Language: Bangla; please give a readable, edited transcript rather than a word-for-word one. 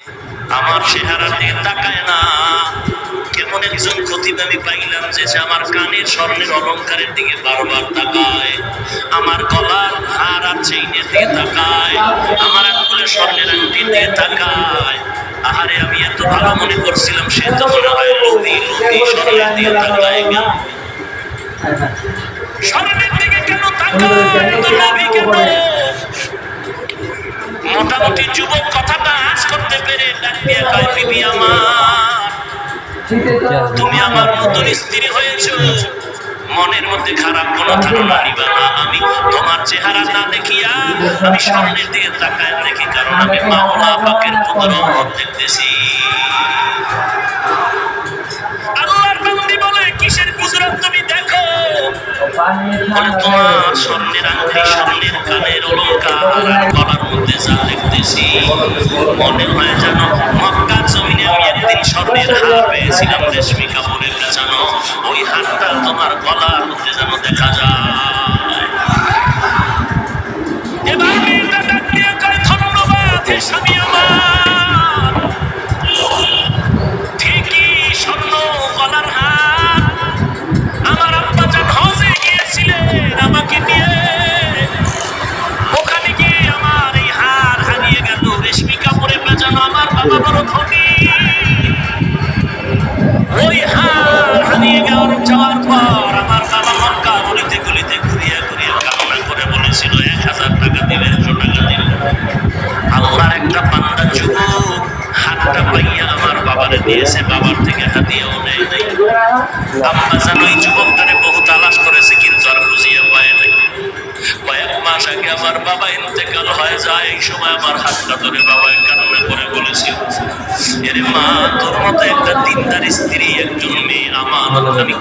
আমার চেহারার দিকে তাকায় না। কেমন একজন খতিব আমি পাইলাম যে সে আমার কানের স্বর্ণের অলংকারের দিকে বারবার তাকায়, আমার গলার হার আর চেইনের দিকে তাকায়, আমার আঙ্গুলের স্বর্ণের আংটির দিকে তাকায়। আহারে, আমি এত ভালো মনে করছিলাম সে তো মনে হয় লোভী স্বর্ণের দিকে তাকায়। স্বর্ণের দিকে কেন তাকায়? এত লোভী কেন? মোটামুটি যুবক কথাটা আজ করতে পেরে ডাক দিয়ে কয়, বিবি আমার, তুমি আমার নতুন স্ত্রী হয়েছো, মনের মধ্যে খারাপ কোনো ধারণা নিবা না। আমি তোমার চেহারা না দেখিয়া আমি স্বর্ণের দিকে তাকায় দেখি, কারণ আমি মাওলা পাকের কুদরত দেখতেছি। আল্লাহর বান্দী বলে, কিসের কুদরত তুমি দেখো? বলে, তোমার স্বর্ণের আংটি, স্বর্ণের কানের অলংকার আর গলার মধ্যে যা দেখতেছি, মনে হয় যেন মক্কার জমিনে আমি একদিন স্বর্ণের হার পেয়েছিলাম রেশমি কাপড়ের পেঁচানো, ওই হারটা তোমার গলার মধ্যে যেন দেখা যায়। এবার মেয়েটা ডাক দিয়ে কয়, ধন্যবাদ হে স্বামী আমার, ঠিকই স্বর্ণ গলার হার। আমার আব্বা জান হজে গিয়েছিলেন আমাকে নিয়ে, ওখানে গিয়ে আমার এই হার হারিয়ে গেল, রেশমি কাপড়ে পেঁচানো। আমার বাবা বড় ধনী, ওই হার হারিয়ে যাওয়ার পর আমার বাবা মক্কা গলিতে গলিতে ঘুরিয়ে ঘুরিয়ে কামনা করে বলেছিল 1000 টাকা দিবে, 100 টাকা দিবে। আল্লাহর একটা বান্দা যুবক হাতটা পাইয়া আমার বাবারে দিয়েছে, বাবার থেকে হাদিয়াও নেয় নাই। আম্মা জান ওই যুবকটারে বহু তালাশ করেছে, কিন্তু আর খুঁজিয়ে পায় নাই। কয়েক মাস আগে আমার বাবা ইন্তেকাল হয়ে যায়, এই সময় আমার হাতটা ধরে বাবা কান্না করে বলেছিল, এরে মা, তোর মতো একটা দিনদার স্ত্রী, একজন মেয়ে আমার আমি